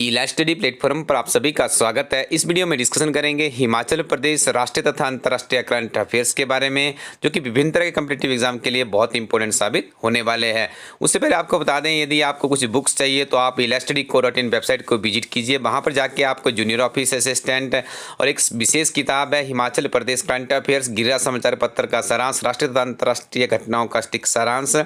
ई study platform पर आप सभी का स्वागत है। इस वीडियो में डिस्कशन करेंगे हिमाचल प्रदेश राष्ट्रीय तथा अंतर्राष्ट्रीय करंट अफेयर्स के बारे में, जो कि विभिन्न तरह के कॉम्पिटिटिव एग्जाम के लिए बहुत इंपॉर्टेंट साबित होने वाले हैं। उससे पहले आपको बता दें, यदि आपको कुछ बुक्स चाहिए तो आप elasticco.in वेबसाइट को विजिट कीजिए। वहाँ पर जाके आपको जूनियर ऑफिस असिस्टेंट और एक विशेष किताब है हिमाचल प्रदेश करंट अफेयर्स गिरिराज समाचार पत्र का सारांश, राष्ट्रीय तथा अंतर्राष्ट्रीय घटनाओं का स्टिक सारांश।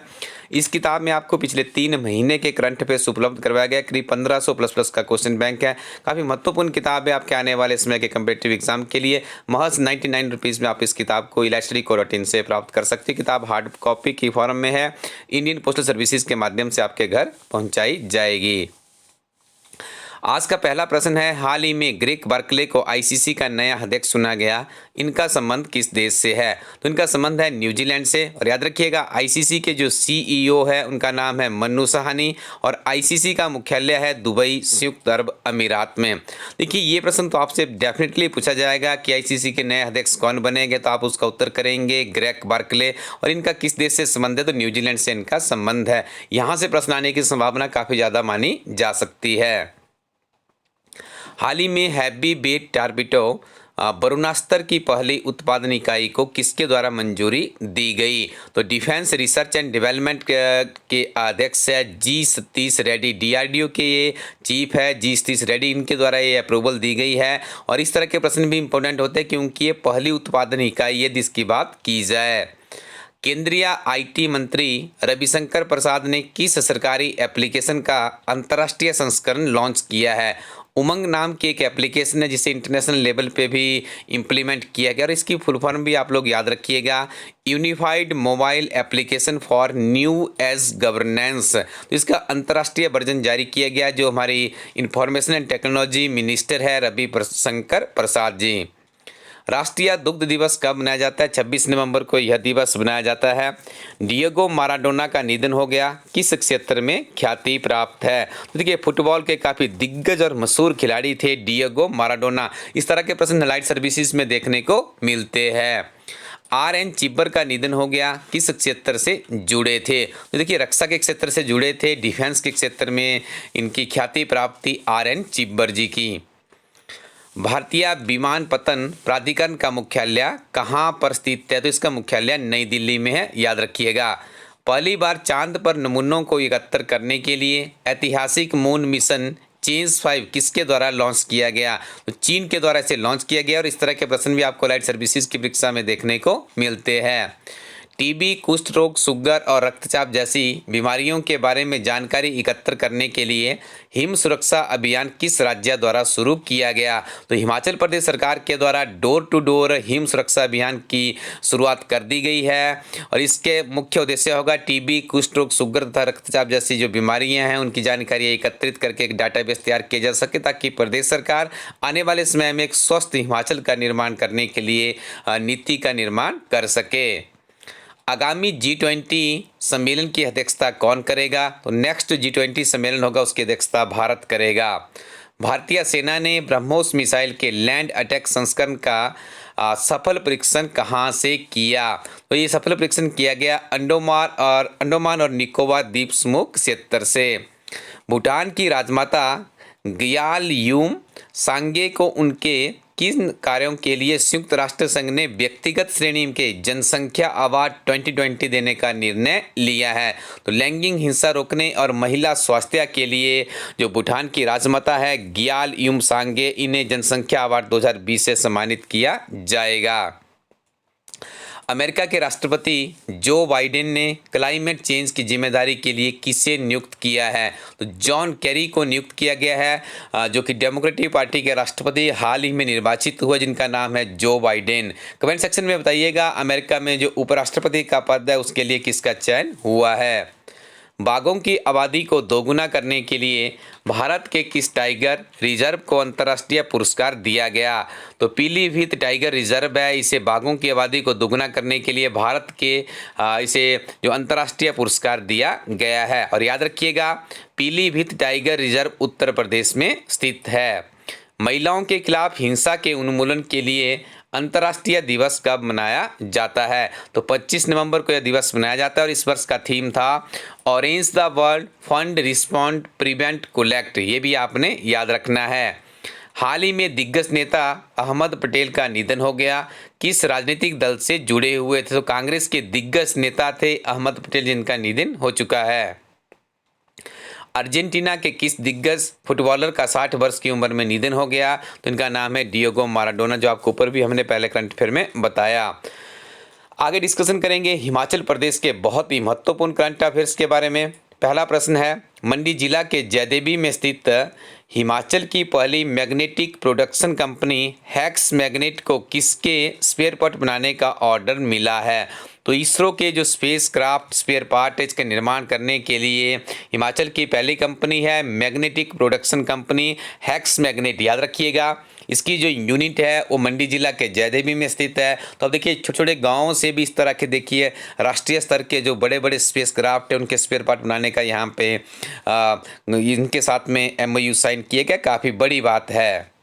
इस किताब में आपको पिछले 3 महीने के करंट अफेयर्स उपलब्ध करवाया गया। करीब 1500 प्लस का क्वेश्चन बैंक है। काफ़ी महत्वपूर्ण किताब है आपके आने वाले समय के कम्पिटिटिव एग्जाम के लिए। महज 99 रुपीज़ में आप इस किताब को elasticco.in से प्राप्त कर सकते हैं। किताब हार्ड कॉपी की फॉर्म में है। इंडियन पोस्टल सर्विसेज के माध्यम से आपके घर पहुंचाई जाएगी। आज का पहला प्रश्न है, हाल ही में ग्रेग बर्कले को आईसीसी का नया अध्यक्ष चुना गया। इनका संबंध किस देश से है? तो इनका संबंध है न्यूजीलैंड से। और याद रखिएगा, आईसीसी के जो सीईओ है उनका नाम है मन्नू सहानी और आईसीसी का मुख्यालय है दुबई, संयुक्त अरब अमीरात में। देखिए, ये प्रश्न तो आपसे डेफिनेटली पूछा जाएगा कि आईसीसी के नए अध्यक्ष कौन बनेंगे, तो आप उसका उत्तर करेंगे ग्रेग बर्कले। और इनका किस देश से संबंध है? तो न्यूजीलैंड से इनका संबंध है। यहाँ से प्रश्न आने की संभावना काफ़ी ज़्यादा मानी जा सकती है। हाल ही में हैवी वेट टॉर्पेडो वरुणास्त्र की पहली उत्पादन इकाई को किसके द्वारा मंजूरी दी गई? तो डिफेंस रिसर्च एंड डेवलपमेंट के अध्यक्ष है जी सतीश रेड्डी। डीआरडीओ के ये चीफ है जी सतीश रेड्डी, इनके द्वारा ये अप्रूवल दी गई है। और इस तरह के प्रश्न भी इंपॉर्टेंट होते हैं क्योंकि ये पहली उत्पादन इकाई है जिसकी बात की जाए। केंद्रीय आईटी मंत्री रविशंकर प्रसाद ने किस सरकारी एप्लीकेशन का अंतर्राष्ट्रीय संस्करण लॉन्च किया है? उमंग नाम की एक एप्लीकेशन है जिसे इंटरनेशनल लेवल पे भी इम्प्लीमेंट किया गया। और इसकी फुल फॉर्म भी आप लोग याद रखिएगा, unified mobile application for new age governance. तो इसका अंतर्राष्ट्रीय वर्जन जारी किया गया, जो हमारी इंफॉर्मेशन एंड टेक्नोलॉजी मिनिस्टर है रविशंकर प्रसाद जी। राष्ट्रीय दुग्ध दिवस कब मनाया जाता है? 26 नवंबर को यह दिवस मनाया जाता है। डिएगो माराडोना का निधन हो गया। किस क्षेत्र में ख्याति प्राप्त है? तो देखिए, फुटबॉल के काफ़ी दिग्गज और मशहूर खिलाड़ी थे डिएगो माराडोना। इस तरह के प्रश्न लाइट सर्विसेज में देखने को मिलते हैं। आर.एन. चिब्बर का निधन हो गया। किस क्षेत्र से जुड़े थे? तो देखिए, रक्षा के क्षेत्र से जुड़े थे। डिफेंस के क्षेत्र में इनकी ख्याति प्राप्त थी आर.एन. चिब्बर जी की। भारतीय विमानपत्तन प्राधिकरण का मुख्यालय कहाँ पर स्थित है? तो इसका मुख्यालय नई दिल्ली में है, याद रखिएगा। पहली बार चांद पर नमूनों को एकत्र करने के लिए ऐतिहासिक मून मिशन चेंज 5 किसके द्वारा लॉन्च किया गया? तो चीन के द्वारा इसे लॉन्च किया गया। और इस तरह के प्रश्न भी आपको लाइट सर्विसेज की परीक्षा में देखने को मिलते हैं। टीबी, कुष्ठ रोग, शुगर और रक्तचाप जैसी बीमारियों के बारे में जानकारी एकत्र करने के लिए हिम सुरक्षा अभियान किस राज्य द्वारा शुरू किया गया? तो हिमाचल प्रदेश सरकार के द्वारा डोर टू डोर हिम सुरक्षा अभियान की शुरुआत कर दी गई है। और इसके मुख्य उद्देश्य होगा टीबी, कुष्ठ रोग, शुगर तथा रक्तचाप जैसी जो बीमारियां हैं उनकी जानकारी एकत्रित करके एक डाटाबेस तैयार किया जा सके, ताकि प्रदेश सरकार आने वाले समय में एक स्वस्थ हिमाचल का निर्माण करने के लिए नीति का निर्माण कर सके। आगामी G20 सम्मेलन की अध्यक्षता कौन करेगा? तो नेक्स्ट G20 सम्मेलन होगा, उसकी अध्यक्षता भारत करेगा। भारतीय सेना ने ब्रह्मोस मिसाइल के लैंड अटैक संस्करण का सफल परीक्षण कहाँ से किया? तो ये सफल परीक्षण किया गया अंडमान और निकोबार द्वीप समूह क्षेत्र से। भूटान की राजमाता ग्याल यूम सांगे को उनके किन कार्यों के लिए संयुक्त राष्ट्र संघ ने व्यक्तिगत श्रेणी के जनसंख्या अवार्ड 2020 देने का निर्णय लिया है? तो लैंगिक हिंसा रोकने और महिला स्वास्थ्य के लिए जो भूटान की राजमाता है ग्याल यूम सांगे, इन्हें जनसंख्या अवार्ड 2020 से सम्मानित किया जाएगा। अमेरिका के राष्ट्रपति जो बाइडेन ने क्लाइमेट चेंज की जिम्मेदारी के लिए किसे नियुक्त किया है? तो जॉन केरी को नियुक्त किया गया है, जो कि डेमोक्रेटिक पार्टी के राष्ट्रपति हाल ही में निर्वाचित हुए, जिनका नाम है जो बाइडेन। कमेंट सेक्शन में बताइएगा, अमेरिका में जो उपराष्ट्रपति का पद है उसके लिए किसका चयन हुआ है? बाघों की आबादी को दोगुना करने के लिए भारत के किस टाइगर रिजर्व को अंतर्राष्ट्रीय पुरस्कार दिया गया? तो पीलीभीत टाइगर रिजर्व है, इसे बाघों की आबादी को दोगुना करने के लिए भारत के इसे जो अंतर्राष्ट्रीय पुरस्कार दिया गया है। और याद रखिएगा, पीलीभीत टाइगर रिजर्व उत्तर प्रदेश में स्थित है। महिलाओं के खिलाफ हिंसा के उन्मूलन के लिए अंतर्राष्ट्रीय दिवस कब मनाया जाता है? तो 25 नवंबर को यह दिवस मनाया जाता है और इस वर्ष का थीम था orange the world, fund, respond, prevent, collect. ये भी आपने याद रखना है। हाल ही में दिग्गज नेता अहमद पटेल का निधन हो गया। किस राजनीतिक दल से जुड़े हुए थे? तो कांग्रेस के दिग्गज नेता थे अहमद पटेल, जिनका निधन हो चुका है। अर्जेंटीना के किस दिग्गज फुटबॉलर का 60 वर्ष की उम्र में निधन हो गया? तो इनका नाम है डिएगो माराडोना, जो आपको ऊपर भी हमने पहले करंट अफेयर में बताया। आगे डिस्कशन करेंगे हिमाचल प्रदेश के बहुत ही महत्वपूर्ण करंट अफेयर्स के बारे में। पहला प्रश्न है, मंडी जिला के जयदेवी में स्थित हिमाचल की पहली magnetic production company hacks magnet को किसके स्पेयर पार्ट बनाने का ऑर्डर मिला है? तो इसरो के जो स्पेस क्राफ्ट स्पेयर पार्ट है, इसका निर्माण करने के लिए हिमाचल की पहली कंपनी है magnetic production company hacks magnet. याद रखिएगा, इसकी जो यूनिट है वो मंडी जिला के जयदेवी में स्थित है। तो अब देखिए, छोटे छोटे गाँवों से भी इस तरह के देखिए राष्ट्रीय स्तर के जो बड़े बड़े स्पेस क्राफ्ट है उनके स्पेयर पार्ट बनाने का यहाँ पे इनके साथ में MOU साइन किए गए, काफ़ी बड़ी बात है।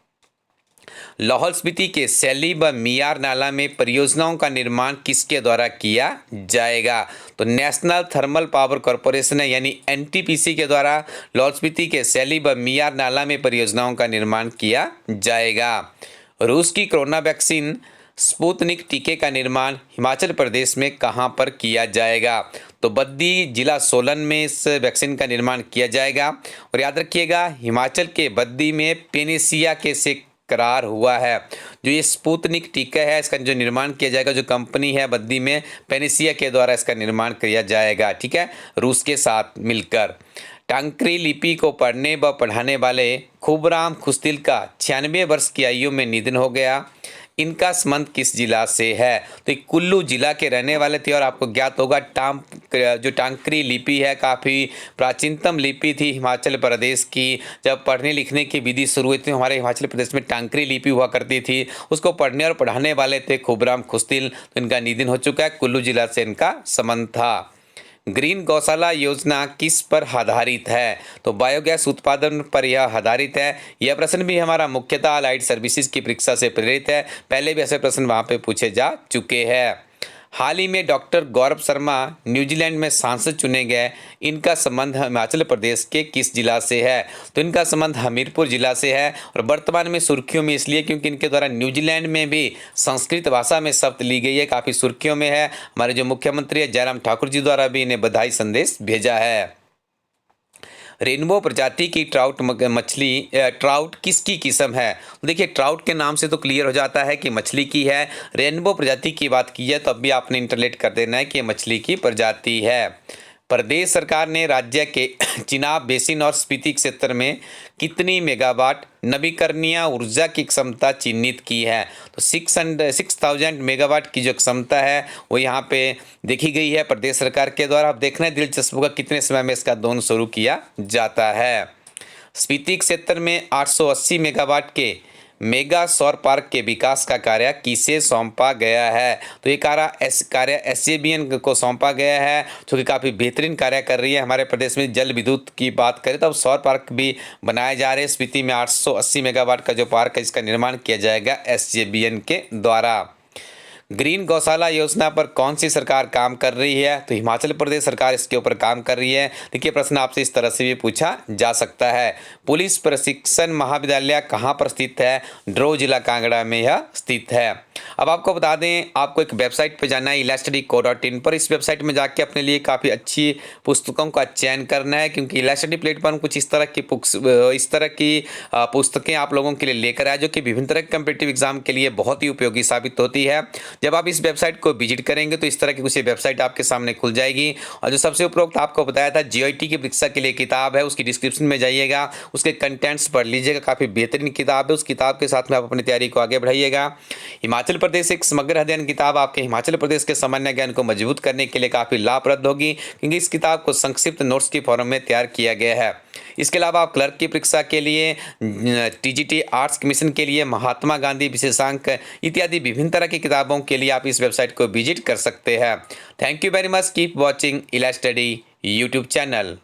लाहौल स्पीति के सैली व मियार नाला में परियोजनाओं का निर्माण किसके द्वारा किया जाएगा? तो नेशनल थर्मल पावर कॉरपोरेशन है यानी NTPC के द्वारा लाहौल स्पीति के सैली व मियार नाला में परियोजनाओं का निर्माण किया जाएगा। रूस की कोरोना वैक्सीन स्पुतनिक टीके का निर्माण हिमाचल प्रदेश में कहां पर किया जाएगा? तो बद्दी जिला सोलन में इस वैक्सीन का निर्माण किया जाएगा। और याद रखिएगा, हिमाचल के बद्दी में पेनेसिया के से करार हुआ है। जो ये स्पुतनिक टीका है, इसका जो निर्माण किया जाएगा, जो कंपनी है बद्दी में, पेनेसिया के द्वारा इसका निर्माण किया जाएगा, ठीक है, रूस के साथ मिलकर। टांकरी लिपि को पढ़ने व पढ़ाने वाले खूबराम खुस्तिल का 96 वर्ष की आयु में निधन हो गया। इनका संबंध किस जिला से है? तो ये कुल्लू जिला के रहने वाले थे। और आपको ज्ञात होगा जो टांकरी लिपि है काफ़ी प्राचीनतम लिपि थी हिमाचल प्रदेश की। जब पढ़ने लिखने की विधि शुरू हुई थी हमारे हिमाचल प्रदेश में टांकरी लिपि हुआ करती थी, उसको पढ़ने और पढ़ाने वाले थे खूबराम खुस्तिल। तो इनका निधन हो चुका है, कुल्लू जिला से इनका संबंध था। ग्रीन गौशाला योजना किस पर आधारित है? तो बायोगैस उत्पादन पर यह आधारित है। यह प्रश्न भी हमारा मुख्यतः अलाइड सर्विसेज की परीक्षा से प्रेरित है, पहले भी ऐसे प्रश्न वहां पे पूछे जा चुके हैं। हाल ही में डॉक्टर गौरव शर्मा न्यूजीलैंड में सांसद चुने गए। इनका संबंध हिमाचल प्रदेश के किस जिला से है? तो इनका संबंध हमीरपुर जिला से है। और वर्तमान में सुर्खियों में इसलिए क्योंकि इनके द्वारा न्यूजीलैंड में भी संस्कृत भाषा में शपथ ली गई है, काफ़ी सुर्खियों में है। हमारे जो मुख्यमंत्री है जयराम ठाकुर जी द्वारा भी इन्हें बधाई संदेश भेजा है। रेनबो प्रजाति की ट्राउट किसकी किस्म है? तो देखिए, ट्राउट के नाम से तो क्लियर हो जाता है कि मछली की है। रेनबो प्रजाति की बात की है तो अब भी आपने इंटरलेट कर देना है कि ये मछली की प्रजाति है। प्रदेश सरकार ने राज्य के चिनाब बेसिन और स्पीति क्षेत्र में कितनी मेगावाट नवीकरणीय ऊर्जा की क्षमता चिन्हित की है? तो 6000 मेगावाट की जो क्षमता है वो यहाँ पे देखी गई है प्रदेश सरकार के द्वारा। अब देखना है दिलचस्प होगा कितने समय में इसका दोहन शुरू किया जाता है। स्पीति क्षेत्र में 880 मेगावाट के मेगा सौर पार्क के विकास का कार्य किसे सौंपा गया है? तो ये कार्य SJVN को सौंपा गया है, जो कि काफ़ी बेहतरीन कार्य कर रही है। हमारे प्रदेश में जल विद्युत की बात करें तो अब सौर पार्क भी बनाए जा रहे हैं। स्पीति में 880 मेगावाट का जो पार्क है इसका निर्माण किया जाएगा SJVN के द्वारा। ग्रीन गौशाला योजना पर कौन सी सरकार काम कर रही है? तो हिमाचल प्रदेश सरकार इसके ऊपर काम कर रही है। देखिए, प्रश्न आपसे इस तरह से भी पूछा जा सकता है। पुलिस प्रशिक्षण महाविद्यालय कहाँ पर स्थित है? ड्रो जिला कांगड़ा में यह स्थित है। अब आपको बता दें, आपको एक वेबसाइट पर जाना है elaststudy.co.in पर। इस वेबसाइट में जाके अपने लिए काफ़ी अच्छी पुस्तकों का चयन करना है, क्योंकि इलास्टडी प्लेटफॉर्म कुछ इस तरह की पुस्तकें आप लोगों के लिए लेकर आए जो कि विभिन्न तरह के कम्पिटिटिव एग्जाम के लिए बहुत ही उपयोगी साबित होती है। जब आप इस वेबसाइट को विजिट करेंगे तो इस तरह की कुछ वेबसाइट आपके सामने खुल जाएगी। और जो सबसे उपरोक्त आपको बताया था GIT की परीक्षा के लिए किताब है, उसकी डिस्क्रिप्शन में जाइएगा, उसके कंटेंट्स पढ़ लीजिएगा, काफ़ी बेहतरीन किताब है। उस किताब के साथ में आप अपनी तैयारी को आगे बढ़ाइएगा। हिमाचल प्रदेश एक समग्र अध्ययन किताब आपके हिमाचल प्रदेश के सामान्य ज्ञान को मजबूत करने के लिए काफ़ी लाभप्रद होगी, क्योंकि इस किताब को संक्षिप्त नोट्स की फॉर्म में तैयार किया गया है। इसके अलावा आप क्लर्क की परीक्षा के लिए, TGT आर्ट्स कमीशन के लिए, महात्मा गांधी विशेषांक इत्यादि विभिन्न तरह की किताबों के लिए आप इस वेबसाइट को विजिट कर सकते हैं। Thank you very much. Keep watching Elastudy YouTube channel.